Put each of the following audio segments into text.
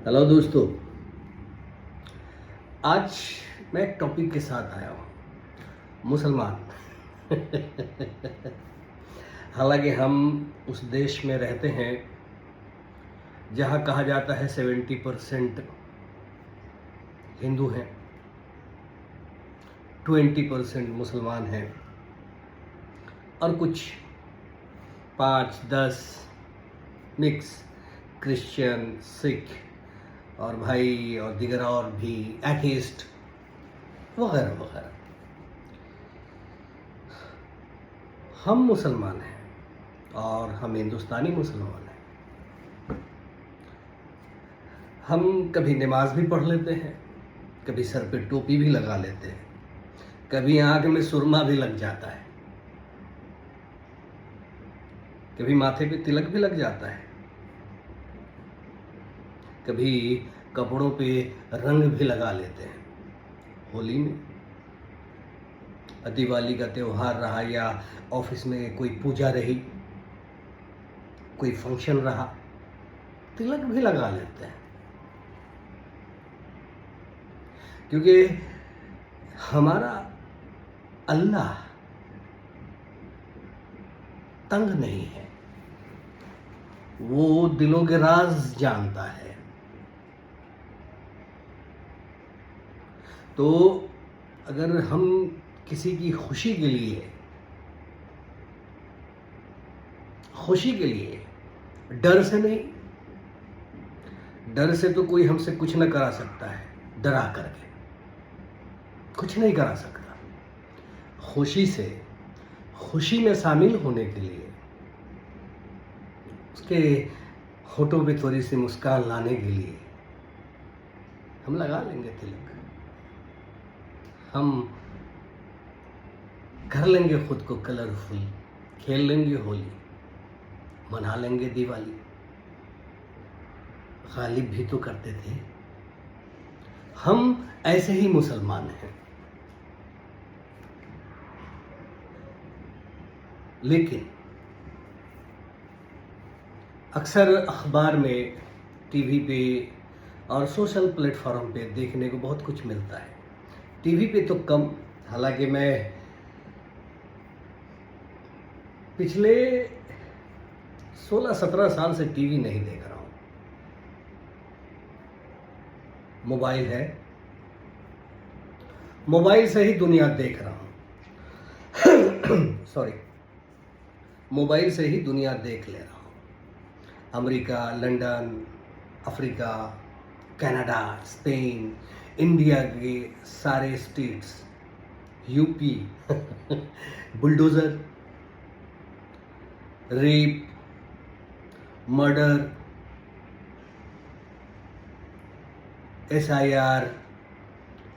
Hello दोस्तों, आज मैं एक टॉपिक के साथ आया हूँ, मुसलमान। हालांकि हम उस देश में रहते हैं जहाँ कहा जाता है 70% हिंदू हैं, 20% मुसलमान हैं और कुछ 5-10 मिक्स क्रिश्चियन, सिख और भाई और दिगर और भी एथीस्ट वगैरह वगैरह। हम मुसलमान हैं और हम हिंदुस्तानी मुसलमान हैं। हम कभी नमाज भी पढ़ लेते हैं, कभी सर पे टोपी भी लगा लेते हैं, कभी आंख में सुरमा भी लग जाता है, कभी माथे पे तिलक भी लग जाता है, कभी कपड़ों पे रंग भी लगा लेते हैं। होली में, दिवाली का त्यौहार रहा या ऑफिस में कोई पूजा रही, कोई फंक्शन रहा, तिलक भी लगा लेते हैं, क्योंकि हमारा अल्लाह तंग नहीं है, वो दिलों के राज जानता है। तो अगर हम किसी की खुशी के लिए डर से नहीं, डर से तो कोई हमसे कुछ न करा सकता है, डरा करके कुछ नहीं करा सकता। खुशी से खुशी में शामिल होने के लिए उसके होठों पे थोड़ी सी मुस्कान लाने के लिए हम लगा लेंगे तिलक, हम कर लेंगे खुद को कलरफुल, खेल लेंगे होली, मना लेंगे दिवाली। गालिब भी तो करते थे। हम ऐसे ही मुसलमान हैं। लेकिन अक्सर अखबार में, टीवी पे और सोशल प्लेटफॉर्म पे देखने को बहुत कुछ मिलता है। टीवी पे तो कम, हालांकि मैं पिछले 16-17 साल से टीवी नहीं देख रहा हूँ। मोबाइल है, मोबाइल से ही दुनिया देख रहा हूँ। सॉरी, मोबाइल से ही दुनिया देख ले रहा हूँ। America, London, Africa, Canada, Spain, India के सारे states, UP, bulldozer, rape, murder, SIR,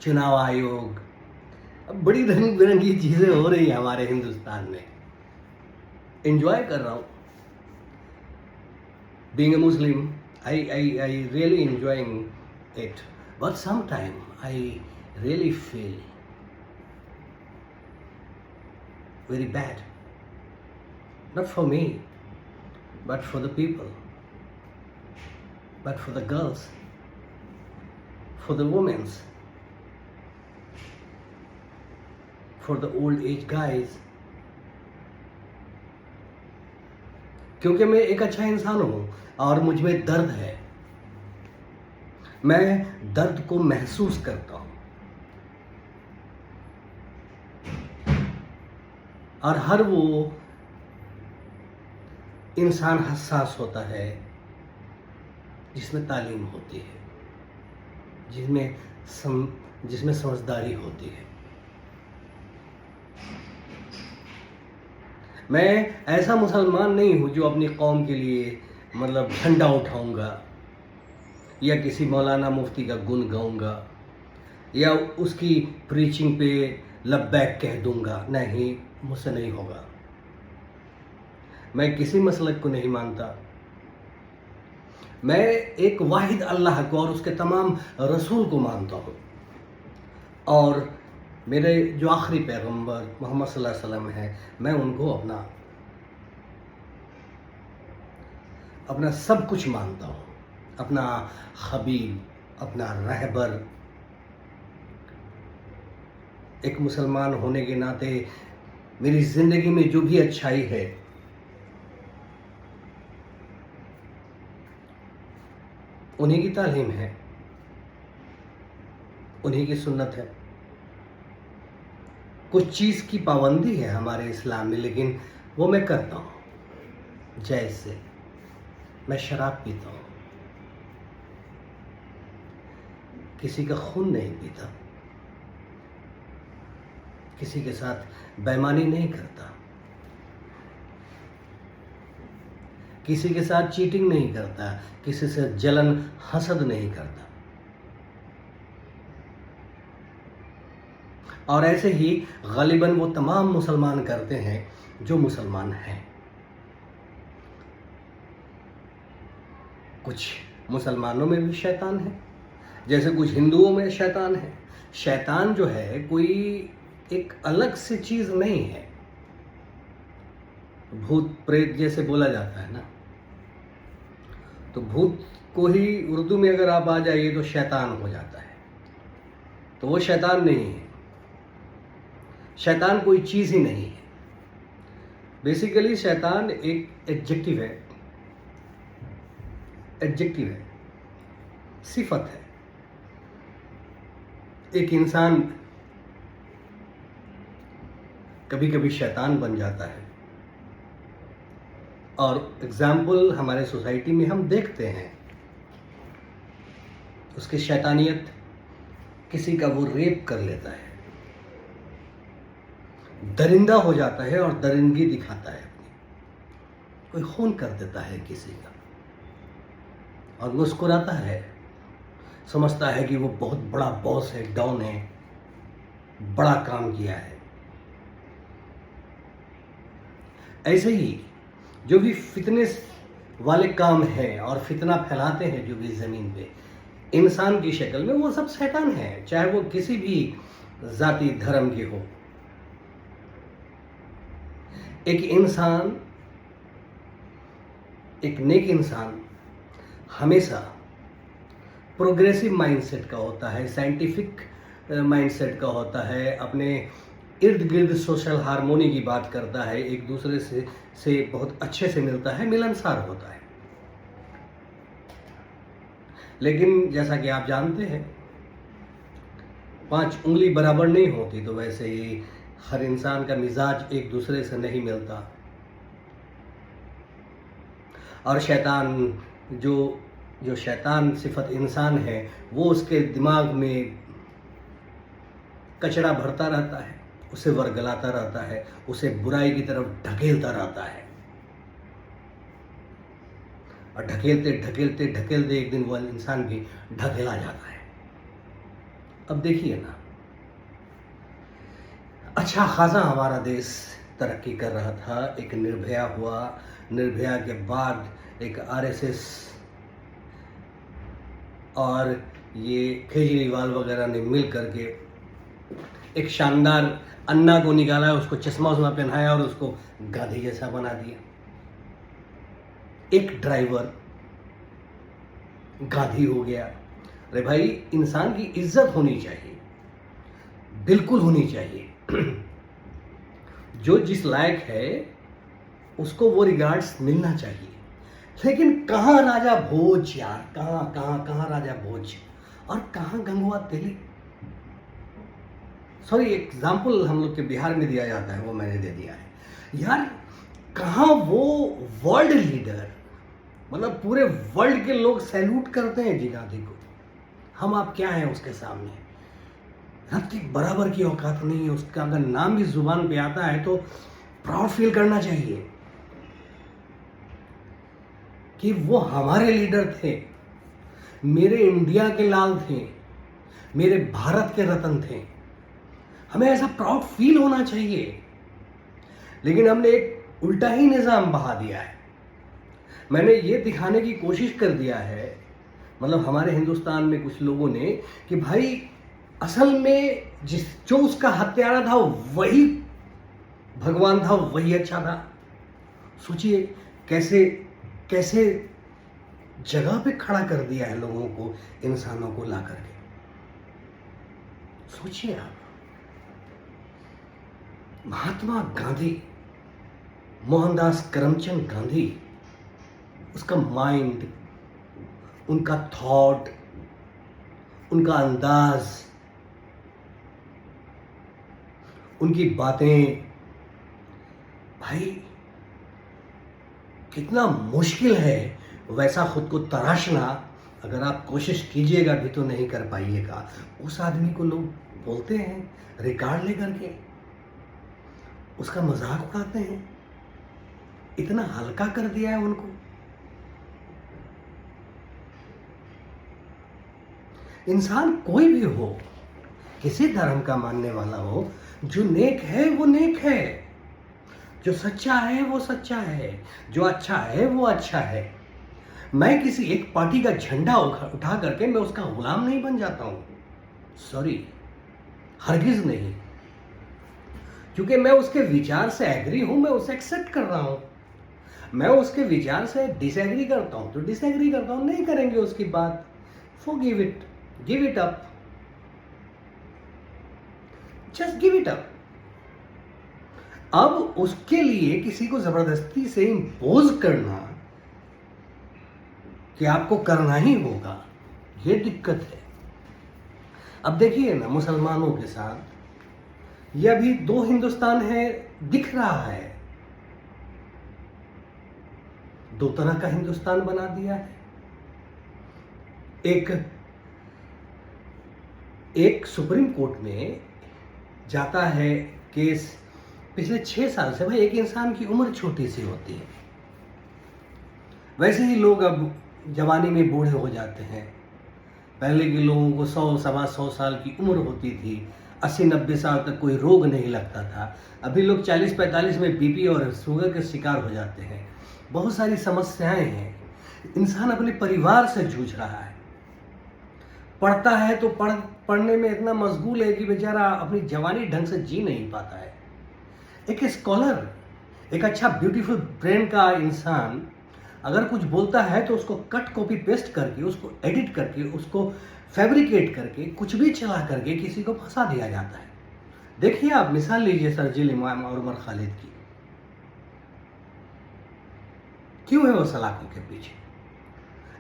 चुनाव आयोग, अब बड़ी रंग बिरंगी चीज़ें हो रही हैं हमारे हिंदुस्तान में। एंजॉय कर रहा हूँ। Being a Muslim, I really enjoying it, but sometime I really feel very bad. Not for me, but for the people, but for the girls, for the women, for the old age guys. क्योंकि मैं एक अच्छा इंसान हूँ और मुझ में दर्द है, मैं दर्द को महसूस करता हूँ। और हर वो इंसान हसास होता है जिसमें तालीम होती है, जिसमें समझदारी होती है। मैं ऐसा मुसलमान नहीं हूँ जो अपनी कौम के लिए मतलब झंडा उठाऊंगा या किसी मौलाना मुफ्ती का गुण गाऊंगा या उसकी प्रीचिंग पे लब्बैक कह दूंगा। नहीं, मुझसे नहीं होगा। मैं किसी मसलक को नहीं मानता। मैं एक वाहिद अल्लाह को और उसके तमाम रसूल को मानता हूँ, और मेरे जो आखिरी पैगंबर मोहम्मद सल्लल्लाहु अलैहि वसल्लम हैं, मैं उनको अपना सब कुछ मानता हूँ। अपना हबीब, अपना रहबर। एक मुसलमान होने के नाते मेरी ज़िंदगी में जो भी अच्छाई है, उन्हीं की तालीम है, उन्हीं की सुन्नत है। कुछ चीज़ की पाबंदी है हमारे इस्लाम में, लेकिन वो मैं करता हूँ। जैसे मैं शराब पीता हूँ, किसी का खून नहीं पीता, किसी के साथ बेईमानी नहीं करता, किसी के साथ चीटिंग नहीं करता, किसी से जलन हसद नहीं करता। और ऐसे ही गालिबन वो तमाम मुसलमान करते हैं जो मुसलमान हैं। कुछ मुसलमानों में भी शैतान है, जैसे कुछ हिंदुओं में शैतान है। शैतान जो है कोई एक अलग सी चीज़ नहीं है। भूत प्रेत जैसे बोला जाता है ना, तो भूत को ही उर्दू में अगर आप आ जाइए तो शैतान हो जाता है। तो वो शैतान नहीं है, शैतान कोई चीज़ ही नहीं है। बेसिकली शैतान एक एडजेक्टिव है, सिफत है। एक इंसान कभी कभी शैतान बन जाता है, और एग्जाम्पल हमारे सोसाइटी में हम देखते हैं। उसकी शैतानियत, किसी का वो रेप कर लेता है, दरिंदा हो जाता है और दरिंदगी दिखाता है अपनी, कोई खून कर देता है किसी का और मुस्कुराता है, समझता है कि वो बहुत बड़ा बॉस है, डॉन है, बड़ा काम किया है। ऐसे ही जो भी फितनेस वाले काम हैं और फितना फैलाते हैं जो भी ज़मीन पे इंसान की शक्ल में, वो सब शैतान है, चाहे वो किसी भी जाति धर्म के हो। एक इंसान, एक नेक इंसान हमेशा प्रोग्रेसिव माइंडसेट का होता है, साइंटिफिक माइंडसेट का होता है, अपने इर्द गिर्द सोशल हार्मोनी की बात करता है, एक दूसरे से बहुत अच्छे से मिलता है, मिलनसार होता है। लेकिन जैसा कि आप जानते हैं, 5 उंगली बराबर नहीं होती, तो वैसे ही हर इंसान का मिजाज एक दूसरे से नहीं मिलता। और शैतान जो शैतान सिफत इंसान है, वो उसके दिमाग में कचरा भरता रहता है, उसे वर्गलाता रहता है, उसे बुराई की तरफ ढकेलता रहता है, और ढकेलते ढकेलते ढकेलते एक दिन वो इंसान भी ढकेला जाता है। अब देखिए ना, अच्छा खासा हमारा देश तरक्की कर रहा था, एक निर्भया हुआ, निर्भया के बाद एक आरएसएस और ये केजरीवाल वगैरह ने मिल करके एक शानदार अन्ना को निकाला, उसको चश्मा उस्मा पहनाया और उसको गाधी जैसा बना दिया। एक ड्राइवर गाधी हो गया। अरे भाई, इंसान की इज्जत होनी चाहिए, बिल्कुल होनी चाहिए। जो जिस लायक है उसको वो रिगार्ड्स मिलना चाहिए। लेकिन कहाँ राजा भोज यार, कहाँ राजा भोज और कहाँ गंगवा तेली। सॉरी, एग्जाम्पल हम लोग के बिहार में दिया जाता है, वो मैंने दे दिया है यार। कहाँ वो वर्ल्ड लीडर, मतलब पूरे वर्ल्ड के लोग सैल्यूट करते हैं जी गांधी को। हम आप क्या हैं उसके सामने, रब की बराबर की औकात नहीं है। उसका अगर नाम भी जुबान पे आता है तो प्राउड फील करना चाहिए कि वो हमारे लीडर थे, मेरे इंडिया के लाल थे, मेरे भारत के रतन थे। हमें ऐसा प्राउड फील होना चाहिए। लेकिन हमने एक उल्टा ही निज़ाम बहा दिया है। मैंने ये दिखाने की कोशिश कर दिया है, मतलब हमारे हिंदुस्तान में कुछ लोगों ने, कि भाई असल में जो उसका हत्यारा था वही भगवान था, वही अच्छा था। सोचिए कैसे कैसे जगह पे खड़ा कर दिया है लोगों को, इंसानों को ला करके। सोचिए आप, महात्मा गांधी, मोहनदास करमचंद गांधी, उसका माइंड, उनका थॉट, उनका अंदाज, उनकी बातें, भाई कितना मुश्किल है वैसा खुद को तराशना। अगर आप कोशिश कीजिएगा भी तो नहीं कर पाइएगा। उस आदमी को लोग बोलते हैं, रिकॉर्ड लेकर के उसका मजाक उड़ाते हैं, इतना हल्का कर दिया है उनको। इंसान कोई भी हो, किसी धर्म का मानने वाला हो, जो नेक है वो नेक है, जो सच्चा है वो सच्चा है, जो अच्छा है वो अच्छा है। मैं किसी एक पार्टी का झंडा उठा करके मैं उसका गुलाम नहीं बन जाता हूं, सॉरी, हरगिज नहीं। क्योंकि मैं उसके विचार से एग्री हूं, मैं उसे एक्सेप्ट कर रहा हूं। मैं उसके विचार से डिसएग्री करता हूं तो डिसएग्री करता हूं, नहीं करेंगे उसकी बात, forgive it, give it up, just give it up. अब उसके लिए किसी को जबरदस्ती से इम्पोज करना कि आपको करना ही होगा, ये दिक्कत है। अब देखिए ना, मुसलमानों के साथ ये अभी दो हिंदुस्तान है, दिख रहा है, दो तरह का हिंदुस्तान बना दिया है। एक सुप्रीम कोर्ट में जाता है केस पिछले 6 साल से। भाई, एक इंसान की उम्र छोटी सी होती है, वैसे ही लोग अब जवानी में बूढ़े हो जाते हैं। पहले के लोगों को 100 सवा 100 साल की उम्र होती थी, 80-90 साल तक कोई रोग नहीं लगता था। अभी लोग 40-45 में बीपी और शुगर के शिकार हो जाते हैं। बहुत सारी समस्याएं हैं। इंसान अपने परिवार से जूझ रहा है, पढ़ता है तो पढ़ने में इतना मशगूल है कि बेचारा अपनी जवानी ढंग से जी नहीं पाता है। एक स्कॉलर, एक अच्छा ब्यूटीफुल ब्रेन का इंसान अगर कुछ बोलता है तो उसको कट कॉपी पेस्ट करके, उसको एडिट करके, उसको फैब्रिकेट करके, कुछ भी चला करके किसी को फंसा दिया जाता है। देखिए, आप मिसाल लीजिए सरजिल इमाम और उमर खालिद की। क्यों है वो सलाखों के पीछे?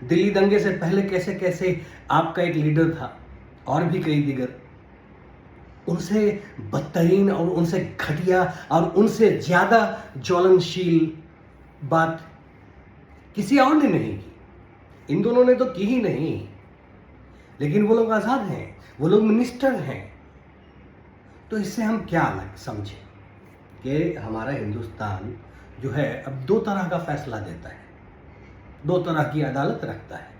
दिल्ली दंगे से पहले कैसे कैसे आपका एक लीडर था, और भी कई दिगर, उनसे बदतरीन और उनसे घटिया और उनसे ज्यादा ज्वलनशील बात किसी और ने नहीं की। इन दोनों ने तो की ही नहीं, लेकिन वो लोग आजाद हैं, वो लोग मिनिस्टर हैं। तो इससे हम क्या अलग समझे कि हमारा हिंदुस्तान जो है अब दो तरह का फैसला देता है, दो तरह की अदालत रखता है।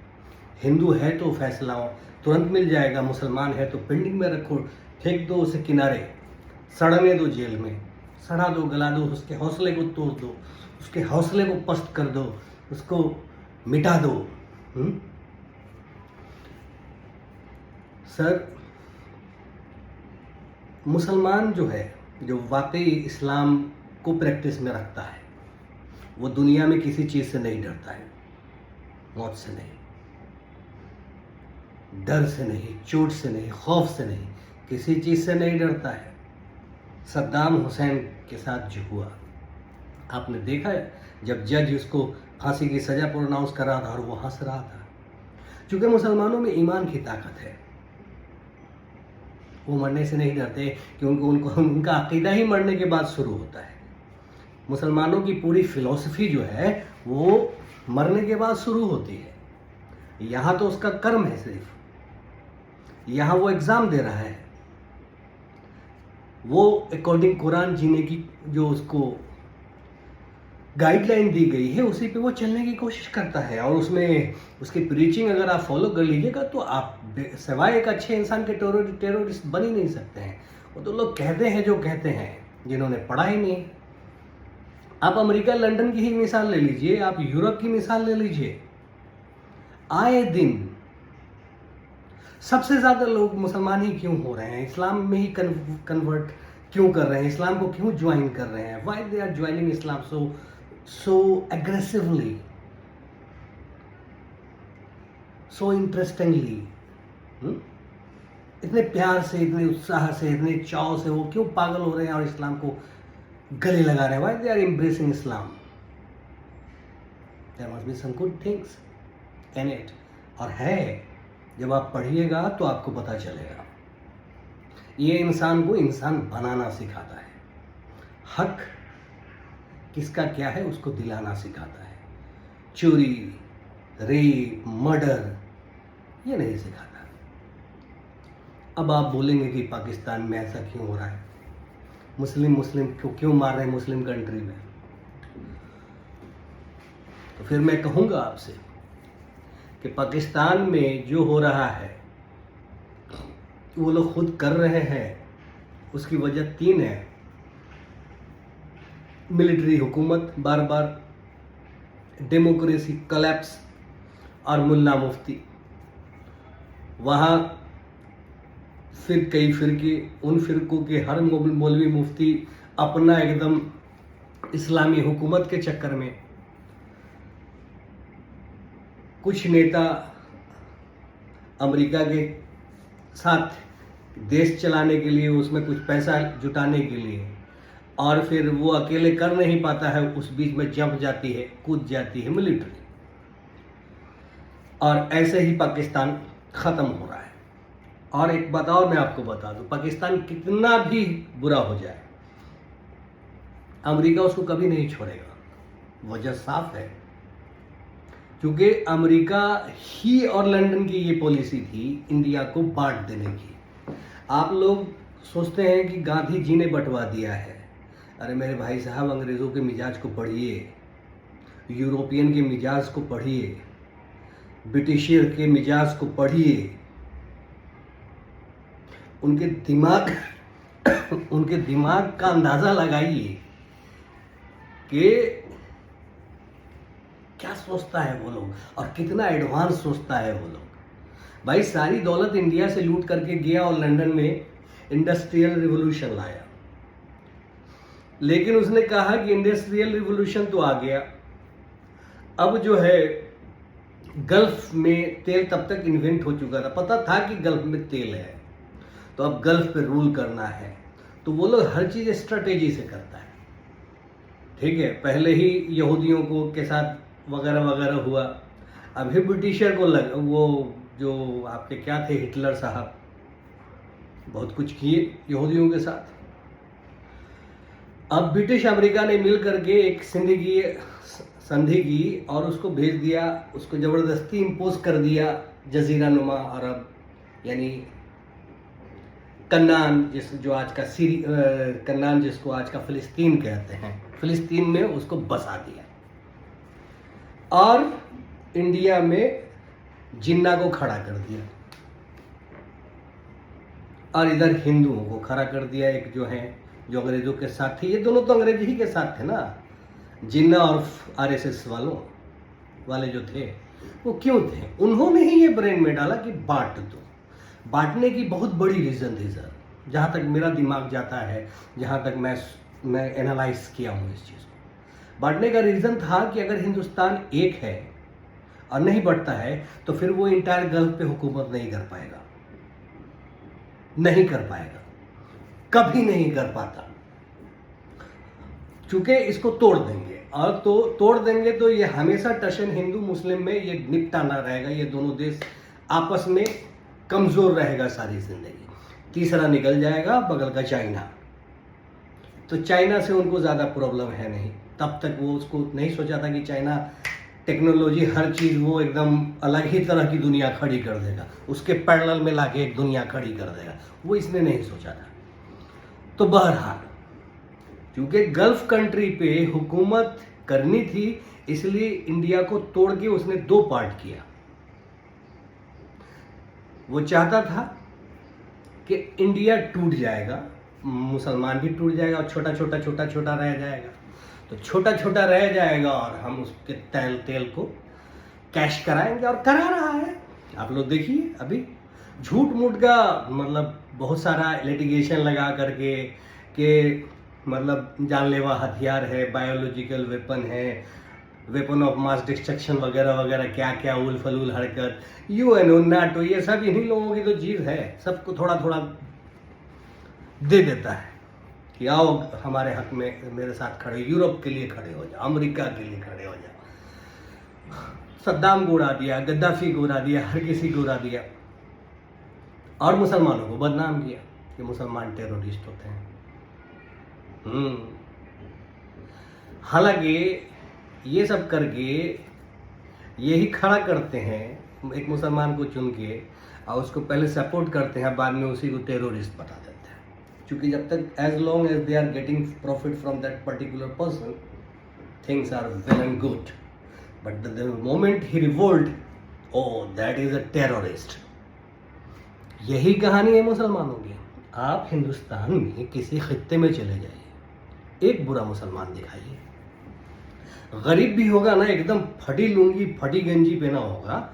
हिंदू है तो फैसला तुरंत मिल जाएगा, मुसलमान है तो पेंडिंग में रखो, फेंक दो उसे किनारे, सड़ने दो जेल में, सड़ा दो, गला दो, उसके हौसले को तोड़ दो, उसके हौसले को पस्त कर दो, उसको मिटा दो। सर, मुसलमान जो है, जो वाकई इस्लाम को प्रैक्टिस में रखता है, वो दुनिया में किसी चीज़ से नहीं डरता है। मौत से नहीं, डर से नहीं, चोट से नहीं, खौफ से नहीं, किसी चीज़ से नहीं डरता है। सद्दाम हुसैन के साथ जो हुआ, आपने देखा है, जब जज उसको फांसी की सज़ा प्रोनाउंस कर रहा था और वो हंस रहा था। क्योंकि मुसलमानों में ईमान की ताकत है, वो मरने से नहीं डरते, क्योंकि उनका अकीदा ही मरने के बाद शुरू होता है। मुसलमानों की पूरी फिलॉसफी जो है वो मरने के बाद शुरू होती है। यहाँ तो उसका कर्म है, सिर्फ यहाँ वो एग्ज़ाम दे रहा है, वो अकॉर्डिंग कुरान जीने की जो उसको गाइडलाइन दी गई है उसी पे वो चलने की कोशिश करता है। और उसमें उसकी प्रीचिंग अगर आप फॉलो कर लीजिएगा तो आप सिवाय एक अच्छे इंसान के टेररिस्ट बन ही नहीं सकते हैं। वो तो लोग कहते हैं जो कहते हैं, जिन्होंने पढ़ा ही नहीं। आप अमेरिका लंदन की ही मिसाल ले लीजिए, आप यूरोप की मिसाल ले लीजिए, आए दिन सबसे ज़्यादा लोग मुसलमान ही क्यों हो रहे हैं, इस्लाम में ही कन्वर्ट क्यों कर रहे हैं, इस्लाम को क्यों ज्वाइन कर रहे हैं, why they are joining Islam so aggressively. So interestingly, इतने प्यार से, इतने उत्साह से, इतने चाव से वो क्यों पागल हो रहे हैं और इस्लाम को गले लगा रहे हैं? Why they are embracing Islam? There must be some good things in it. और है, जब आप पढ़िएगा तो आपको पता चलेगा। ये इंसान को इंसान बनाना सिखाता है। हक किसका क्या है उसको दिलाना सिखाता है। चोरी, रेप, मर्डर ये नहीं सिखाता। अब आप बोलेंगे कि पाकिस्तान में ऐसा क्यों हो रहा है, मुस्लिम को क्यों मार रहे हैं मुस्लिम कंट्री में? तो फिर मैं कहूँगा आपसे कि पाकिस्तान में जो हो रहा है वो लोग खुद कर रहे हैं। उसकी वजह 3 है। मिलिट्री हुकूमत बार बार, डेमोक्रेसी कोलैप्स और मुल्ला मुफ्ती। वहाँ फिर कई फिरके, उन फिरकों के हर मौलवी मुफ्ती अपना एकदम इस्लामी हुकूमत के चक्कर में, कुछ नेता अमेरिका के साथ देश चलाने के लिए, उसमें कुछ पैसा जुटाने के लिए, और फिर वो अकेले कर नहीं पाता है, उस बीच में जंप जाती है, कूद जाती है मिलिट्री, और ऐसे ही पाकिस्तान ख़त्म हो रहा है। और एक बात और मैं आपको बता दूं, पाकिस्तान कितना भी बुरा हो जाए, अमेरिका उसको कभी नहीं छोड़ेगा। वजह साफ है, क्योंकि अमेरिका ही और लंदन की ये पॉलिसी थी इंडिया को बांट देने की। आप लोग सोचते हैं कि गांधी जी ने बंटवा दिया है। अरे मेरे भाई साहब, अंग्रेज़ों के मिजाज को पढ़िए, यूरोपियन के मिजाज को पढ़िए, ब्रिटिशर के मिजाज को पढ़िए, उनके दिमाग का अंदाज़ा लगाइए कि क्या सोचता है वो लोग और कितना एडवांस सोचता है वो लोग। भाई सारी दौलत इंडिया से लूट करके गया और लंदन में इंडस्ट्रियल रिवॉल्यूशन लाया, लेकिन उसने कहा कि इंडस्ट्रियल रिवॉल्यूशन तो आ गया, अब जो है गल्फ में तेल तब तक इन्वेंट हो चुका था, पता था कि गल्फ में तेल है, तो अब गल्फ पे रूल करना है। तो वो लोग हर चीज़ स्ट्रेटेजी से करता है। ठीक है, पहले ही यहूदियों को के साथ वगैरह वगैरह हुआ, अभी ब्रिटिशर को वो जो आपके क्या थे, हिटलर साहब, बहुत कुछ किए यहूदियों के साथ। अब ब्रिटिश अमेरिका ने मिल करके एक संधि की और उसको भेज दिया, उसको ज़बरदस्ती इम्पोज कर दिया जजीरा नुमा अरब, यानी कन्नान, जो आज का कन्नान, जिसको आज का फ़िलिस्तीन कहते हैं, फ़िलिस्तीन में उसको बसा दिया, और इंडिया में जिन्ना को खड़ा कर दिया, और इधर हिंदुओं को खड़ा कर दिया। एक जो है, जो अंग्रेज़ों के साथ थे, ये दोनों तो अंग्रेज ही के साथ थे ना, जिन्ना और आरएसएस वाले जो थे, वो क्यों थे? उन्होंने ही ये ब्रेन में डाला कि बांट दो। बांटने की बहुत बड़ी रीज़न थी सर, जहाँ तक मेरा दिमाग जाता है, जहाँ तक मैं एनालाइज किया हूँ इस चीज़ को। बांटने का रीज़न था कि अगर हिंदुस्तान एक है और नहीं बढ़ता है, तो फिर वो इंटायर गल्फ पे हुकूमत नहीं कर पाएगा, कभी नहीं कर पाता, क्योंकि इसको तोड़ देंगे, और तो तोड़ देंगे तो ये हमेशा टशन हिंदू मुस्लिम में ये निपटाना रहेगा, ये दोनों देश आपस में कमज़ोर रहेगा सारी ज़िंदगी। तीसरा निकल जाएगा बगल का चाइना, तो चाइना से उनको ज़्यादा प्रॉब्लम है नहीं, तब तक वो उसको नहीं सोचा था कि चाइना टेक्नोलॉजी हर चीज़ वो एकदम अलग ही तरह की दुनिया खड़ी कर देगा, उसके पैरेलल में लाके एक दुनिया खड़ी कर देगा, वो इसने नहीं सोचा था। तो बहरहाल, क्योंकि गल्फ कंट्री पे हुकूमत करनी थी, इसलिए इंडिया को तोड़ के उसने 2 पार्ट किया। वो चाहता था कि इंडिया टूट जाएगा, मुसलमान भी टूट जाएगा और छोटा छोटा रह जाएगा, तो छोटा रह जाएगा और हम उसके तेल को कैश कराएंगे, और करा रहा है। आप लोग देखिए, अभी झूठ मूठ का मतलब बहुत सारा लिटिगेशन लगा करके कि मतलब जानलेवा हथियार है, बायोलॉजिकल वेपन है, वेपन ऑफ मास डिस्ट्रक्शन वगैरह वगैरह, क्या क्या उल फलूल हरकत, यूएनओ, नाटो, ये सब इन्हीं लोगों की तो चीज़ है। सबको थोड़ा थोड़ा दे देता है कि आओ हमारे हक में मेरे साथ खड़े, यूरोप के लिए खड़े हो जाओ, अमेरिका के लिए खड़े हो जाओ। सद्दाम को उड़ा दिया, गद्दाफी को उड़ा दिया, हर किसी को उड़ा दिया, और मुसलमानों को बदनाम किया कि मुसलमान टेररिस्ट होते हैं। हालांकि ये सब करके यही खड़ा करते हैं एक मुसलमान को चुन के, और उसको पहले सपोर्ट करते हैं, बाद में उसी को टेररिस्ट बता देते हैं। क्योंकि जब तक as long as they are getting profit from that particular person, things are well and good, but the moment he revolt, oh that is a terrorist. यही कहानी है मुसलमानों की। आप हिंदुस्तान में किसी खित्ते में चले जाइए, एक बुरा मुसलमान दिखाइए, गरीब भी होगा ना, एकदम फटी लुंगी फटी गंजी पहना होगा,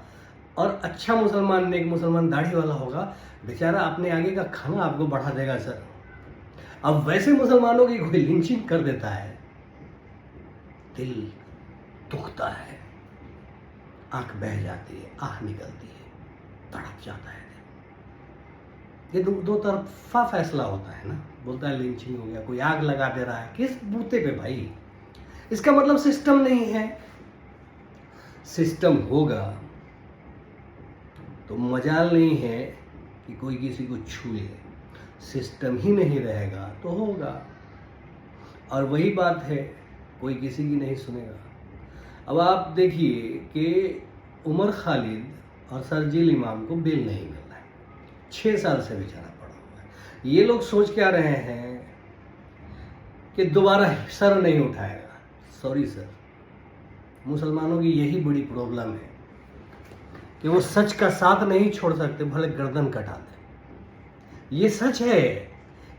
और अच्छा मुसलमान, नेक मुसलमान, दाढ़ी वाला होगा, बेचारा अपने आगे का खाना आपको बढ़ा देगा सर। अब वैसे मुसलमानों की कोई लिंचिंग कर देता है, दिल दुखता है, आंख बह जाती है, आह निकलती है, तड़प जाता है। ये दो तरफा फैसला होता है ना। बोलता है लिंचिंग हो गया, कोई आग लगा दे रहा है, किस बूते पे भाई? इसका मतलब सिस्टम नहीं है। सिस्टम होगा तो मजाल नहीं है कि कोई किसी को छुए। सिस्टम ही नहीं रहेगा तो होगा, और वही बात है, कोई किसी की नहीं सुनेगा। अब आप देखिए कि उमर खालिद और सरजील इमाम को बेल नहीं मिल रहा है, 6 साल से बेचारा पड़ा हुआ है। ये लोग सोच क्या रहे हैं कि दोबारा सर नहीं उठाएगा। सॉरी सर, मुसलमानों की यही बड़ी प्रॉब्लम है कि वो सच का साथ नहीं छोड़ सकते, भले गर्दन कटा दे। ये सच है,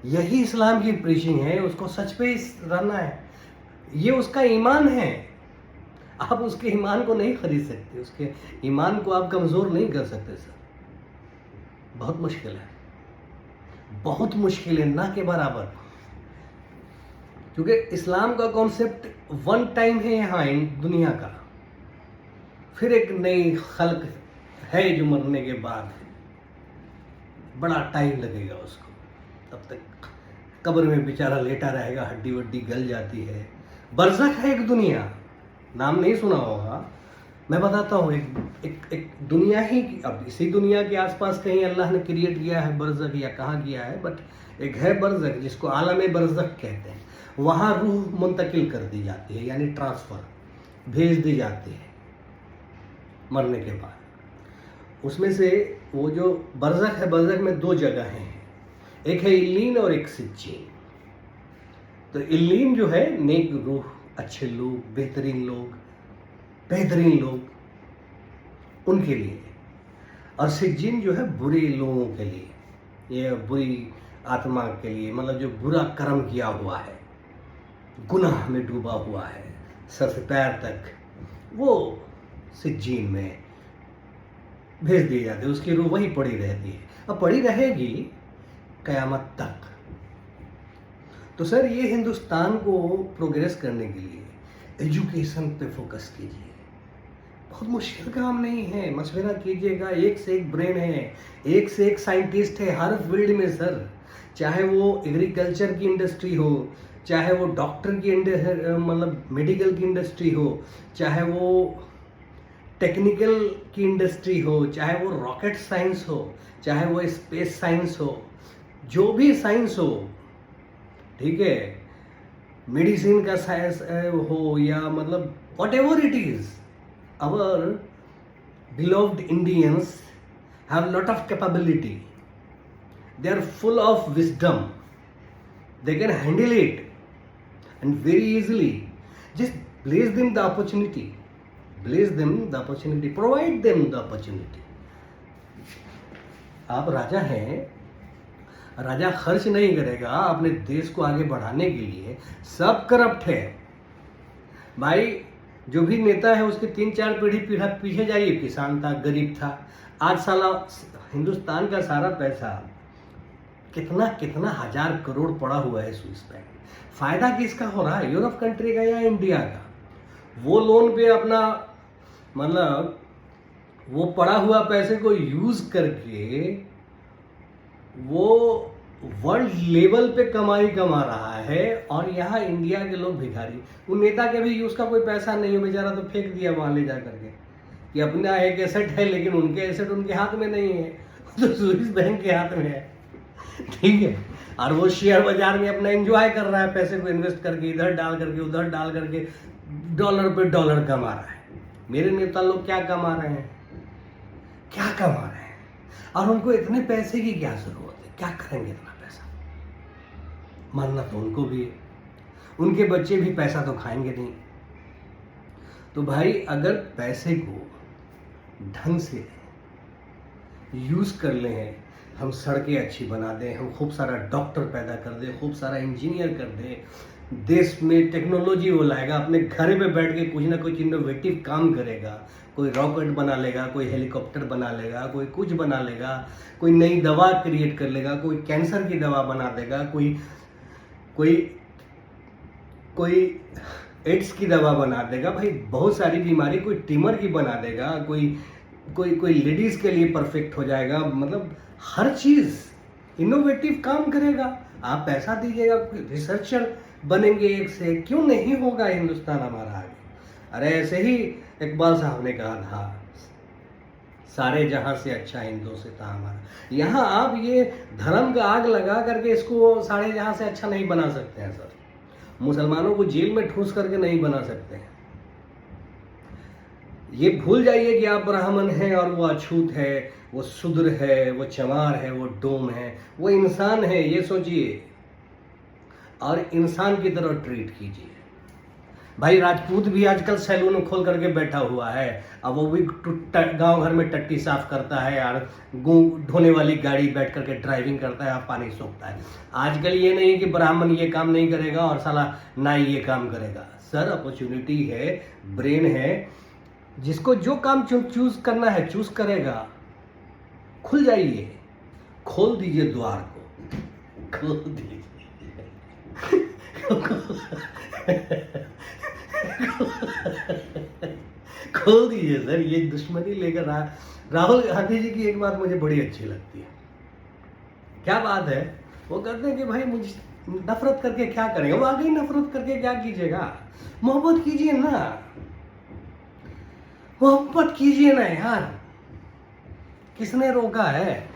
यही इस्लाम की प्रीचिंग है, उसको सच पे ही रहना है, ये उसका ईमान है। आप उसके ईमान को नहीं खरीद सकते, उसके ईमान को आप कमज़ोर नहीं कर सकते सर। बहुत मुश्किल है, बहुत मुश्किल है, ना के बराबर। क्योंकि इस्लाम का कॉन्सेप्ट वन टाइम है यहाँ इन दुनिया का, फिर एक नई खल्क है जो मरने के बाद बड़ा टाइम लगेगा उसको, तब तक कब्र में बेचारा लेटा रहेगा, हड्डी वड्डी गल जाती है। बरज़ख है एक दुनिया, नाम नहीं सुना होगा, मैं बताता हूँ। एक दुनिया ही, अब इसी दुनिया के आसपास कहीं अल्लाह ने क्रिएट किया है बरज़ख, या कहाँ किया है, बट एक है बरज़ख जिसको आलम बरज़ख कहते हैं। वहाँ रूह मुंतकिल कर दी जाती है, यानी ट्रांसफ़र, भेज दी जाती है मरने के बाद। उसमें से वो जो बरज़ख है, बरज़ख में 2 जगह हैं, एक है इल्लीन और एक सिज्जीन। तो इल्लीन जो है नेक रूह, अच्छे लोग, बेहतरीन लोग उनके लिए, और सिज्जीन जो है बुरे लोगों के लिए, ये बुरी आत्मा के लिए, मतलब जो बुरा कर्म किया हुआ है, गुनाह में डूबा हुआ है सर से पैर तक, वो सिज्जीन में भेज दिए जाते हैं। उसकी रूह वही पड़ी रहती है, अब पड़ी रहेगी क़यामत तक। तो सर ये हिंदुस्तान को प्रोग्रेस करने के लिए एजुकेशन पे फोकस कीजिए। बहुत मुश्किल काम नहीं है, मशवरा कीजिएगा। एक से एक ब्रेन है, एक से एक साइंटिस्ट है हर फील्ड में सर। चाहे वो एग्रीकल्चर की इंडस्ट्री हो, चाहे वो डॉक्टर की मतलब मेडिकल की इंडस्ट्री हो, चाहे वो टेक्निकल की इंडस्ट्री हो, चाहे वो रॉकेट साइंस हो, चाहे वो स्पेस साइंस हो, जो भी साइंस हो, ठीक है, मेडिसिन का साइंस हो, या मतलब whatever it is, our beloved Indians have lot of capability. They are full of wisdom. They can handle it and very easily. Just place them the opportunity. Place them the opportunity. Provide them the opportunity. आप राजा हैं, राजा खर्च नहीं करेगा अपने देश को आगे बढ़ाने के लिए। सब करप्ट है भाई। जो भी नेता है उसके 3-4 पीढ़ी पीछे जाइए, किसान था, गरीब था। आज साला हिंदुस्तान का सारा पैसा कितना कितना हजार करोड़ पड़ा हुआ है स्विस बैंक। फायदा किसका हो रहा है? यूरोप कंट्री का या इंडिया का? वो लोन पे अपना मतलब वो पड़ा हुआ पैसे को यूज करके वो वर्ल्ड लेवल पे कमाई कमा रहा है, और यहाँ इंडिया के लोग भिखारी। उन नेता के भी उसका कोई पैसा नहीं है, बेचारा तो फेंक दिया वहां ले जा करके कि अपना एक एसेट है, लेकिन उनके एसेट उनके हाथ में नहीं है, तो स्विस बैंक के हाथ में है, ठीक है। और वो शेयर बाजार में अपना एंजॉय कर रहा है, पैसे को इन्वेस्ट करके इधर डाल करके उधर डाल करके डॉलर पे डॉलर कमा रहा है। मेरे नेता लोग क्या कमा रहे हैं, क्या कमा रहे हैं, और उनको इतने पैसे की क्या जरूरत है, क्या करेंगे इतना पैसा? मरना तो उनको भी है, उनके बच्चे भी पैसा तो खाएंगे नहीं। तो भाई अगर पैसे को ढंग से यूज कर ले हैं, हम सड़कें अच्छी बना दें, हम खूब सारा डॉक्टर पैदा कर दें, खूब सारा इंजीनियर कर दें, देश में टेक्नोलॉजी वो लाएगा, अपने घर पे बैठ के कुछ ना कुछ इनोवेटिव काम करेगा, कोई रॉकेट बना लेगा, कोई हेलीकॉप्टर बना लेगा, कोई कुछ बना लेगा, कोई नई दवा क्रिएट कर लेगा, कोई कैंसर की दवा बना देगा, कोई कोई कोई एड्स की दवा बना देगा, भाई बहुत सारी बीमारी, कोई ट्यूमर की बना देगा, कोई कोई कोई लेडीज के लिए परफेक्ट हो जाएगा, मतलब हर चीज इनोवेटिव काम करेगा। आप पैसा दीजिएगा, रिसर्चर बनेंगे एक से, क्यों नहीं होगा हिंदुस्तान हमारा आगे? अरे ऐसे ही इकबाल साहब ने कहा था, सारे जहां से अच्छा हिंदू से था हमारा। यहाँ आप ये धर्म का आग लगा करके इसको सारे जहां से अच्छा नहीं बना सकते हैं सर। मुसलमानों को जेल में ठूस करके नहीं बना सकते हैं। ये भूल जाइए कि आप ब्राह्मण हैं और वो अछूत है, वो शूद्र है, वो चमार है, वो डोम है, वो इंसान है, ये सोचिए और इंसान की तरह ट्रीट कीजिए। भाई राजपूत भी आजकल सैलून खोल करके बैठा हुआ है, अब वो भी गांव घर में टट्टी साफ करता है यार, ढोने वाली गाड़ी बैठ करके ड्राइविंग करता है, पानी सोखता है। आजकल ये नहीं कि ब्राह्मण ये काम नहीं करेगा और साला नाई ये काम करेगा। सर अपॉर्चुनिटी है, ब्रेन है, जिसको जो काम चूज करना है चूज करेगा। खुल जाइए, खोल दीजिए द्वार को, खोल दीजिए खोल दीजिए सर। ये दुश्मनी लेकर राहुल गांधी जी की एक बात मुझे बड़ी अच्छी लगती है। क्या बात है, वो कहते हैं कि भाई मुझे नफरत करके क्या करेंगे। वो आगे नफरत करके क्या कीजिएगा, मोहब्बत कीजिए ना, मोहब्बत कीजिए ना यार, किसने रोका है?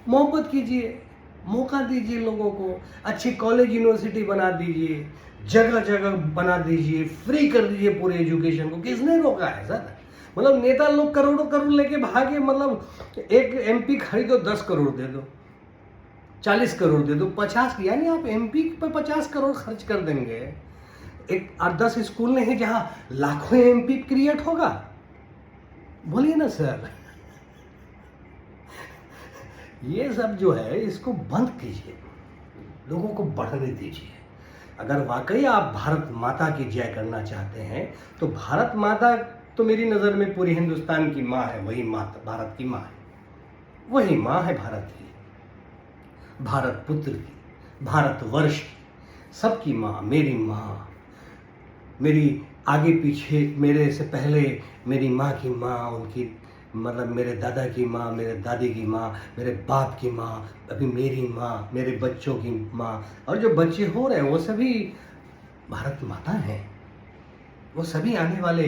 मोहब्बत कीजिए, मौका दीजिए लोगों को, अच्छी कॉलेज यूनिवर्सिटी बना दीजिए, जगह जगह बना दीजिए, फ्री कर दीजिए पूरे एजुकेशन को। किसने रोका है सर? मतलब नेता लोग करोड़ों करोड़ लेके भागे, मतलब एक एमपी खरीदो 10 करोड़ दे दो, 40 करोड़ दे दो, 50, यानी आप एमपी पर 50 करोड़ खर्च कर देंगे। एक 8-10 स्कूल नहीं जहां लाखों एमपी क्रिएट होगा? बोलिए ना सर। ये सब जो है इसको बंद कीजिए, लोगों को बढ़ने दीजिए। अगर वाकई आप भारत माता की जय करना चाहते हैं तो भारत माता तो मेरी नज़र में पूरी हिंदुस्तान की माँ है, वही माता भारत की माँ है, वही माँ है भारत की, भारत पुत्र की, भारतवर्ष की, सबकी माँ, मेरी माँ, मेरी आगे पीछे, मेरे से पहले मेरी माँ की माँ, उनकी मतलब मेरे दादा की माँ, मेरे दादी की माँ, मेरे बाप की माँ, अभी मेरी माँ, मेरे बच्चों की माँ, और जो बच्चे हो रहे हैं वो सभी भारत माता हैं। वो सभी आने वाले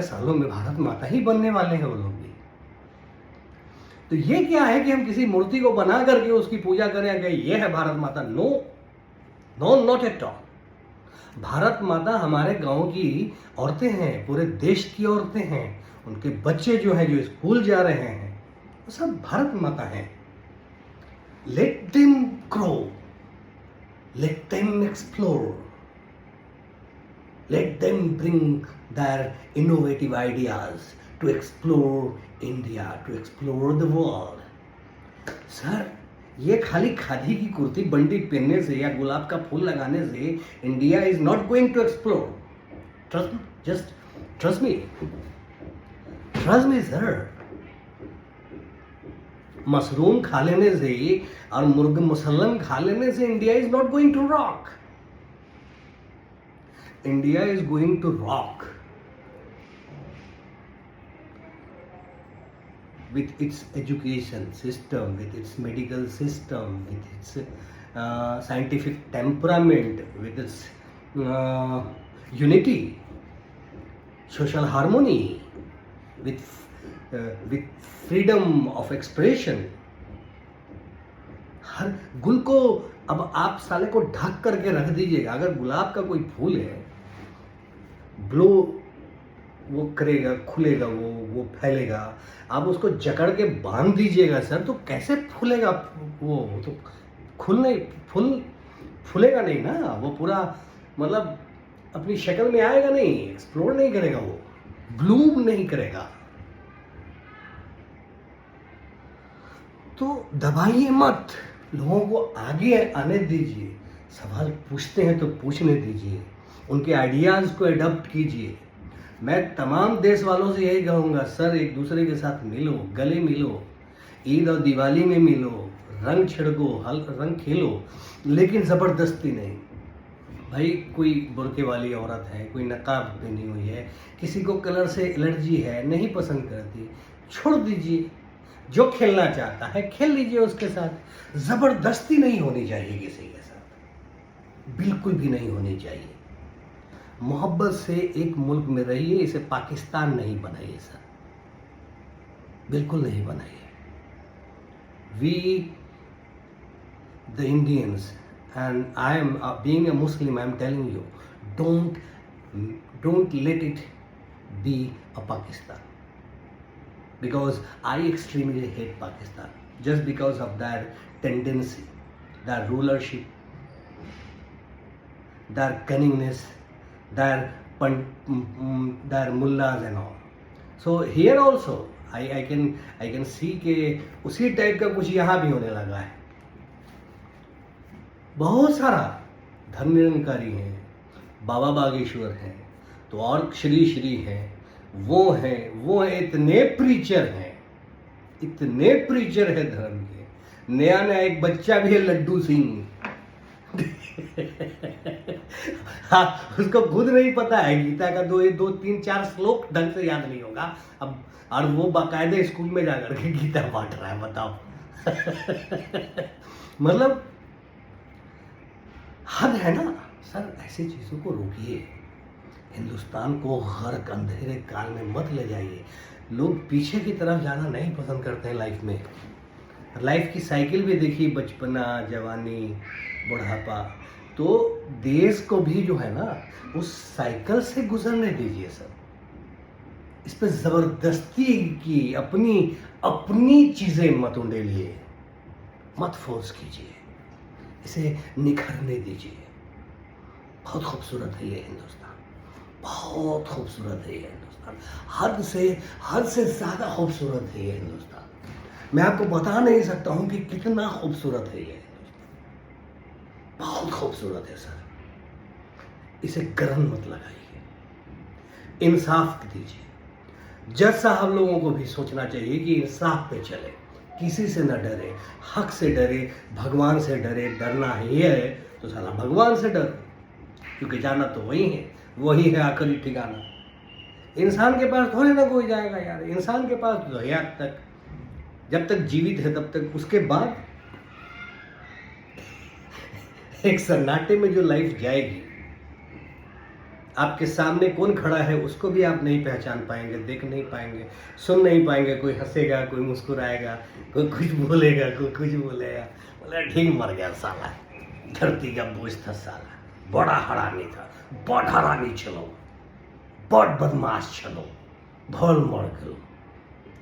सालों में भारत माता ही बनने वाले हैं वो लोग भी। तो ये क्या है कि हम किसी मूर्ति को बना करके उसकी पूजा करें कि ये है भारत माता? No no, not at all. भारत माता हमारे गांव की औरतें हैं, पूरे देश की औरतें हैं, उनके बच्चे जो हैं जो स्कूल जा रहे हैं वो सब भारत माता हैं। Let them grow, let them explore, let them bring their innovative ideas to explore India, to explore the world. Sir ये खाली खादी की कुर्ती बंडी पहनने से या गुलाब का फूल लगाने से India is not going to explore. Trust me sir. Mushroom खा लेने से और मुर्ग मुसल्लम खा लेने से India is not going to rock. India is going to rock with its education system, with its medical system, with its scientific temperament, with its unity, social harmony, with freedom of expression. हर गुल को अब आप साले को ढक करके रख दीजिएगा. अगर गुलाब का कोई फूल है, ब्लो वो करेगा, खुलेगा, वो फैलेगा, आप उसको जकड़ के बांध दीजिएगा सर, तो कैसे फूलेगा? वो तो फूलेगा नहीं ना. वो पूरा मतलब अपनी शक्ल में आएगा नहीं, एक्सप्लोर नहीं करेगा, वो ब्लूम नहीं करेगा. तो दबाइए मत, लोगों को आगे आने दीजिए. सवाल पूछते हैं तो पूछने दीजिए, उनके आइडियाज़ को एडॉप्ट कीजिए. मैं तमाम देश वालों से यही कहूँगा, सर एक दूसरे के साथ मिलो, गले मिलो, ईद और दिवाली में मिलो, रंग छिड़को, रंग खेलो, लेकिन ज़बरदस्ती नहीं. भाई कोई बुर्के वाली औरत है, कोई नकाब पहनी हुई है, किसी को कलर से एलर्जी है, नहीं पसंद करती, छोड़ दीजिए. जो खेलना चाहता है खेल लीजिए उसके साथ. ज़बरदस्ती नहीं होनी चाहिए किसी के साथ, बिल्कुल भी नहीं होनी चाहिए. मोहब्बत से एक मुल्क में रहिए, इसे पाकिस्तान नहीं बनाइए सर, बिल्कुल नहीं बनाइए. We the Indians, and I am being a Muslim, I am telling you, don't let it be a Pakistan, because I extremely hate Pakistan just because of their tendency, their rulership, their cunningness, their mullahs and all. So here also I can see कि उसी type का कुछ यहाँ भी होने लगा है. बहुत सारा धर्म निरंकारी हैं, बाबा बागेश्वर हैं, तो और श्री हैं, वो हैं, इतने प्रीचर हैं, इतने प्रीचर है धर्म के. नया एक बच्चा भी है, लड्डू सिंह. हाँ, उसको खुद नहीं पता है गीता का 2 3 4 श्लोक ढंग से याद नहीं होगा अब, और वो बाकायदे स्कूल में जाकर के गीता बांट रहा है. बताओ. मतलब हद है ना सर. ऐसी चीज़ों को रोकिए, हिंदुस्तान को गर्क अंधेरे काल में मत ले जाइए. लोग पीछे की तरफ जाना नहीं पसंद करते हैं लाइफ में. लाइफ की साइकिल भी देखिए, बचपना, जवानी, बुढ़ापा. तो देश को भी जो है ना उस साइकिल से गुजरने दीजिए सर. इस पर ज़बरदस्ती की अपनी चीज़ें मत उंडेलिए, मत फोर्स कीजिए, इसे निखरने दीजिए. बहुत खूबसूरत है ये हिंदुस्तान, बहुत खूबसूरत है ये हिंदुस्तान, हद से ज़्यादा खूबसूरत है ये हिंदुस्तान. मैं आपको बता नहीं सकता हूँ कि कितना खूबसूरत है ये हिंदुस्तान. बहुत खूबसूरत है सर. इसे गरम मत लगाइए, इंसाफ दीजिए. जज साहब लोगों को भी सोचना चाहिए कि इंसाफ पे चले, किसी से न डरे, हक से डरे, भगवान से डरे. डरना है तो साला भगवान से डर, क्योंकि जाना तो वही है आखिरी ठिकाना. इंसान के पास थोड़ी ना कोई जाएगा यार. इंसान के पास तो हयात तक, जब तक जीवित है तब तक. उसके बाद एक सन्नाटे में जो लाइफ जाएगी, आपके सामने कौन खड़ा है उसको भी आप नहीं पहचान पाएंगे, देख नहीं पाएंगे, सुन नहीं पाएंगे. कोई हंसेगा, कोई मुस्कुराएगा, कोई कुछ बोलेगा, कोई कुछ बोलेगा. बोले ठीक मर गया साला, धरती का बोझ था साला, बड़ा हरामी था, बड़ हरामी चलो, बड़ बदमाश चलो, भोल मर गलो,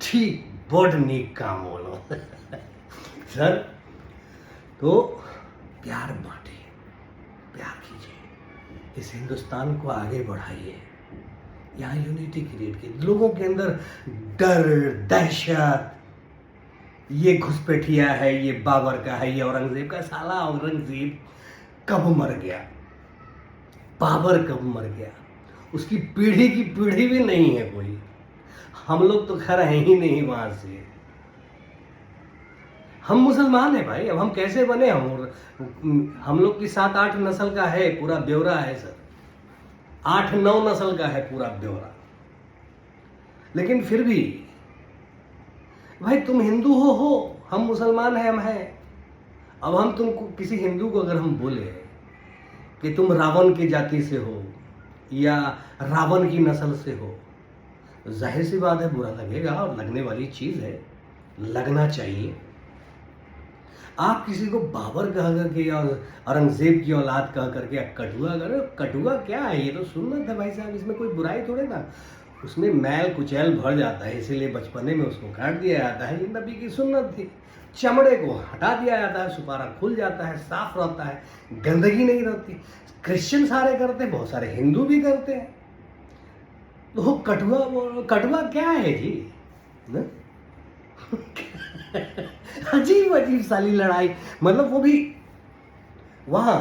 ठीक बड़ नीक काम बोलो. सर तो प्यार बांटिए, प्यार कीजिए, इस हिंदुस्तान को आगे बढ़ाइए. यहाँ यूनिटी क्रिएट कीजिए. लोगों के अंदर डर, दहशत, ये घुसपैठिया है, ये बाबर का है, ये औरंगजेब का. साला औरंगजेब कब मर गया, बाबर कब मर गया, उसकी पीढ़ी की पीढ़ी भी नहीं है कोई. हम लोग तो खैर हैं ही नहीं वहां से. हम मुसलमान हैं भाई. अब हम कैसे बने? हम लोग की 7-8 नस्ल का है, पूरा ब्यौरा है सर. 8-9 नस्ल का है पूरा ब्यौरा। लेकिन फिर भी भाई तुम हिंदू हो, हम मुसलमान हैं, हम हैं। अब हम तुमको किसी हिंदू को अगर हम बोले कि तुम रावण की जाति से हो या रावण की नस्ल से हो, जाहिर सी बात है बुरा लगेगा, और लगने वाली चीज है, लगना चाहिए। आप किसी को बाबर कह करके या औरंगजेब की औलाद कह करके कटुआ करो, कटुआ क्या है, ये तो सुन्नत है भाई साहब, इसमें कोई बुराई थोड़े ना। उसमें मैल कुचैल भर जाता है, इसीलिए बचपने में उसको काट दिया जाता है, ये नबी की सुन्नत थी। चमड़े को हटा दिया जाता है, सुपारा खुल जाता है, साफ रहता है, गंदगी नहीं रहती। क्रिश्चियन सारे करते हैं, बहुत सारे हिंदू भी करते हैं। तो कटुआ क्या है जी न? अजीब अजीब साली लड़ाई, मतलब वो भी वहां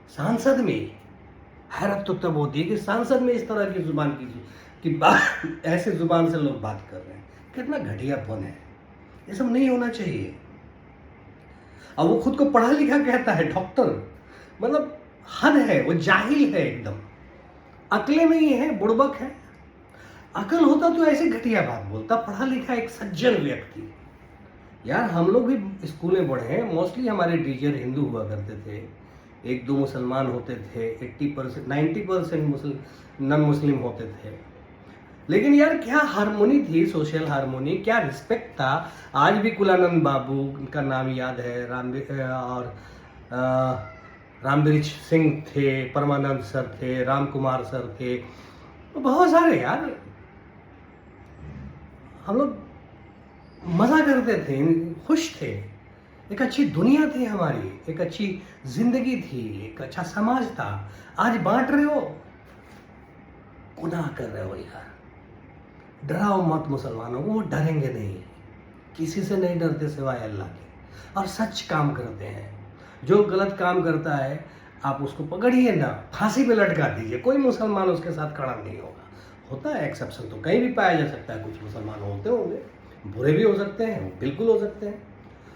सांसद में। हैरत तो तब होती है कि सांसद में इस तरह की जुबान की बात, ऐसे जुबान से लोग बात कर रहे हैं, कितना घटियापन है, ये सब नहीं होना चाहिए। अब वो खुद को पढ़ा लिखा कहता है, डॉक्टर, मतलब हद है, वो जाहिल है एकदम, अकले नहीं है, बुड़बक है। अकल होता तो ऐसे घटिया बात बोलता, पढ़ा लिखा एक सज्जन व्यक्ति। यार हम लोग भी स्कूल में पढ़े हैं, मोस्टली हमारे टीचर हिंदू हुआ करते थे, 1-2 मुसलमान होते थे, 80% 90% नॉन मुस्लिम होते थे। लेकिन यार क्या हारमोनी थी, सोशल हारमोनी, क्या रिस्पेक्ट था। आज भी कुलानंद बाबू का नाम याद है, रामबीर सिंह थे, परमानंद सर थे, राम कुमार सर थे, बहुत सारे यार। हम लोग मजा करते थे, खुश थे, एक अच्छी दुनिया थी हमारी, एक अच्छी जिंदगी थी, एक अच्छा समाज था। आज बांट रहे हो, गुनाह कर रहे हो यार। डराओ मत मुसलमानों को, वो डरेंगे नहीं, किसी से नहीं डरते सिवाय अल्लाह के, और सच काम करते हैं। जो गलत काम करता है आप उसको पकड़िए ना, फांसी पे लटका दीजिए, कोई मुसलमान उसके साथ खड़ा नहीं होगा। होता है एक्सेप्शन, तो कहीं भी पाया जा सकता है, कुछ मुसलमान होते होंगे, बुरे भी हो सकते हैं, बिल्कुल हो सकते हैं,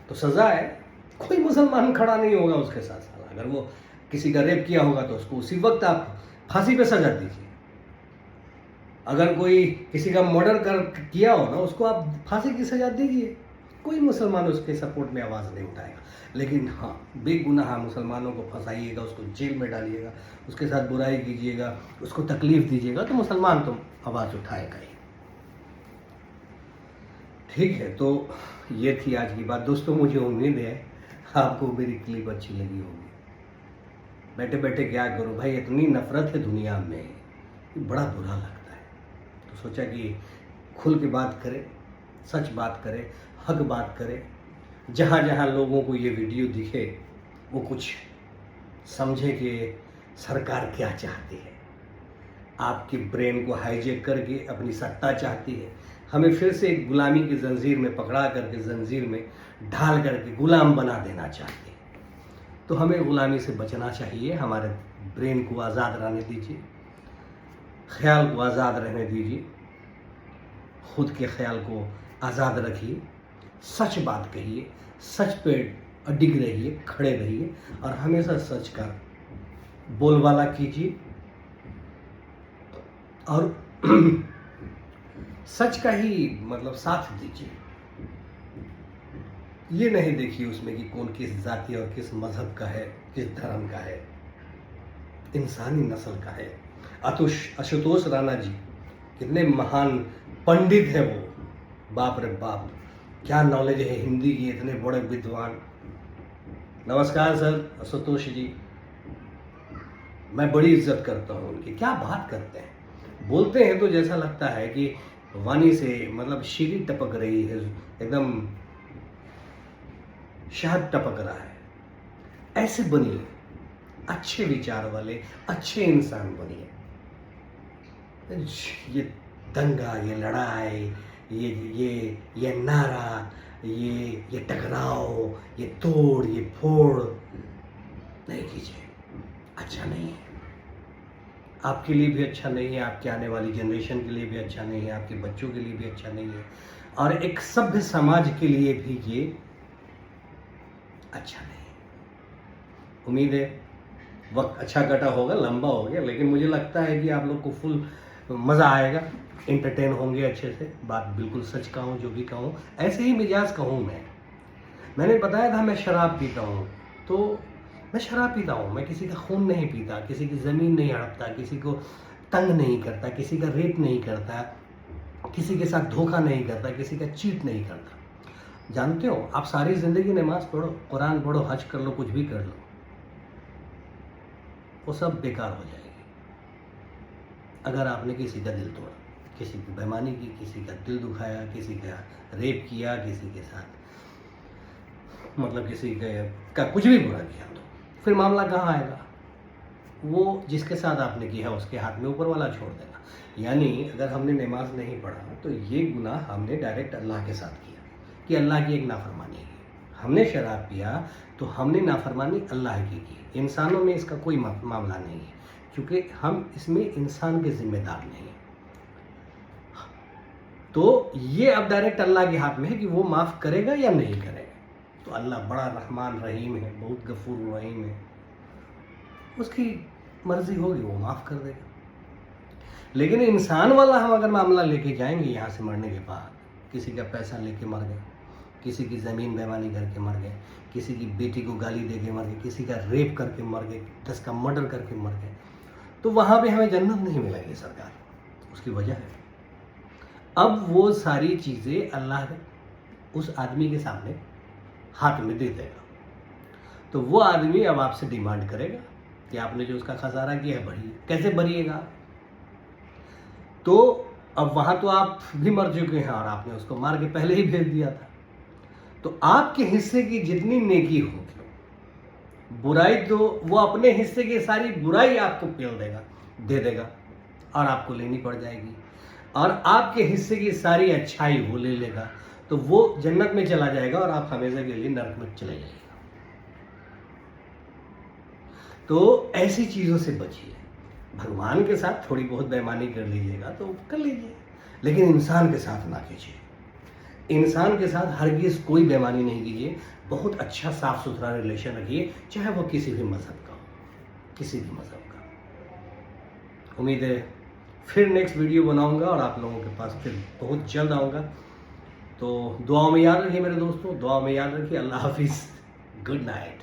तो सजा है, कोई मुसलमान खड़ा नहीं होगा उसके साथ। अगर वो किसी का रेप किया होगा तो उसको उसी वक्त आप फांसी पे सजा दीजिए। अगर कोई किसी का मर्डर किया हो ना, उसको आप फांसी की सजा दीजिए, कोई मुसलमान उसके सपोर्ट में आवाज़ नहीं उठाएगा। लेकिन हाँ, बेगुनाह मुसलमानों को फंसाइएगा, उसको जेल में डालिएगा, उसके साथ बुराई कीजिएगा, उसको तकलीफ दीजिएगा, तो मुसलमान तो आवाज़ उठाएगा ही। ठीक है, तो ये थी आज की बात दोस्तों। मुझे उम्मीद है आपको मेरी क्लिप अच्छी लगी होगी। बैठे बैठे क्या करूं भाई, इतनी नफरत है दुनिया में कि बड़ा बुरा लगता है। तो सोचा कि खुल के बात करें, सच बात करें, हक बात करें। जहाँ जहाँ लोगों को ये वीडियो दिखे वो कुछ समझे कि सरकार क्या चाहती है, आपकी ब्रेन को हाईजेक करके अपनी सत्ता चाहती है, हमें फिर से एक गुलामी की जंजीर में पकड़ा करके, जंजीर में ढाल करके गुलाम बना देना चाहती है। तो हमें गुलामी से बचना चाहिए। हमारे ब्रेन को आज़ाद रहने दीजिए, ख्याल को आज़ाद रहने दीजिए, खुद के ख्याल को आज़ाद रखिए, सच बात कहिए, सच पे अडिग रहिए, खड़े रहिए, और हमेशा सच का बोलबाला कीजिए, और सच का ही मतलब साथ दीजिए। ये नहीं देखिए उसमें कि कौन किस जाति और किस मजहब का है, किस धर्म का है, इंसानी नस्ल का है। आशुतोष राणा जी कितने महान पंडित हैं वो, बाप रे बाप, क्या नॉलेज है हिंदी की, इतने बड़े विद्वान। नमस्कार सर आशुतोष जी, मैं बड़ी इज्जत करता हूँ उनकी। क्या बात करते हैं, बोलते हैं तो जैसा लगता है कि वाणी से मतलब शीरी टपक रही है, एकदम शहद टपक रहा है। ऐसे बनिए, अच्छे विचार वाले, अच्छे इंसान बनिए। ये दंगा, ये लड़ाई, ये नारा, ये टकराव, ये तोड़, ये फोड़ नहीं कीजिए, अच्छा नहीं है। आपके लिए भी अच्छा नहीं है, आपके आने वाली जनरेशन के लिए भी अच्छा नहीं है, आपके बच्चों के लिए भी अच्छा नहीं है, और एक सभ्य समाज के लिए भी ये अच्छा नहीं है। उम्मीद है वक्त अच्छा कटा होगा, लंबा हो गया, लेकिन मुझे लगता है कि आप लोग को फुल मज़ा आएगा, एंटरटेन होंगे अच्छे से। बात बिल्कुल सच कहूँ, जो भी कहूँ, ऐसे ही मिजाज का हूँ मैं। मैंने बताया था मैं शराब पीता हूँ, तो मैं शराब पीता हूँ, मैं किसी का खून नहीं पीता, किसी की ज़मीन नहीं हड़पता, किसी को तंग नहीं करता, किसी का रेप नहीं करता, किसी के साथ धोखा नहीं करता, किसी का चीट नहीं करता। जानते हो, आप सारी ज़िंदगी नमाज़ पढ़ो, कुरान पढ़ो, हज कर लो, कुछ भी कर लो, वो सब बेकार हो जाएगी अगर आपने किसी का दिल तोड़ा, किसी की बेईमानी की, किसी का दिल दुखाया, किसी का रेप किया, किसी के साथ मतलब किसी का कुछ भी बुरा किया, तो फिर मामला कहाँ आएगा? वो जिसके साथ आपने किया उसके हाथ में ऊपर वाला छोड़ देगा। यानी अगर हमने नमाज नहीं पढ़ा तो ये गुनाह हमने डायरेक्ट अल्लाह के साथ किया, कि अल्लाह की एक नाफरमानी है। हमने शराब पिया तो हमने नाफरमानी अल्लाह की की। इंसानों में इसका कोई मामला नहीं है, क्योंकि हम इसमें इंसान के जिम्मेदार नहीं हैं। तो ये अब डायरेक्ट अल्लाह के हाथ में है कि वो माफ़ करेगा या नहीं करेगा। तो अल्लाह बड़ा रहमान रहीम है, बहुत गफूर रहीम है, उसकी मर्जी होगी वो माफ़ कर देगा। लेकिन इंसान वाला हम अगर मामला लेके जाएंगे यहाँ से मरने के बाद, किसी का पैसा लेके मर गए, किसी की ज़मीन बेईमानी करके मर गए, किसी की बेटी को गाली दे के मर गए, किसी का रेप करके मर गए, 10 का मर्डर करके मर गए, तो वहाँ पे हमें जन्नत नहीं मिलेगी सरकार। उसकी वजह है अब वो सारी चीज़ें अल्लाह उस आदमी के सामने हाथ में दे देगा। तो वो आदमी अब आपसे डिमांड करेगा कि आपने जो उसका खसारा किया है भरिए। कैसे भरिएगा? तो अब वहाँ तो आप भी मर चुके हैं और आपने उसको मार के पहले ही भेज दिया था। तो आपके हिस्से की जितनी नेकी होगी, बुराई तो वो अपने हिस्से की सारी बुराई आपको पेल देगा, दे देगा, और आपको लेनी पड़ जाएगी। और आपके हिस्से की सारी अच्छाई वो ले लेगा, तो वो जन्नत में चला जाएगा और आप हमेशा के लिए नरक में चले जाइएगा। तो ऐसी चीज़ों से बचिए। भगवान के साथ थोड़ी बहुत बेईमानी कर लीजिएगा तो कर लीजिए, लेकिन इंसान के साथ ना कीजिए। इंसान के साथ हरगिज़ कोई बेईमानी नहीं कीजिए। बहुत अच्छा साफ सुथरा रिलेशन रखिए, चाहे वो किसी भी मज़हब का हो, किसी भी मज़हब का। उम्मीद है फिर नेक्स्ट वीडियो बनाऊंगा और आप लोगों के पास फिर बहुत जल्द आऊँगा। तो दुआओं में याद रखिए मेरे दोस्तों, दुआओं में याद रखिए। अल्लाह हाफिज़, गुड नाइट।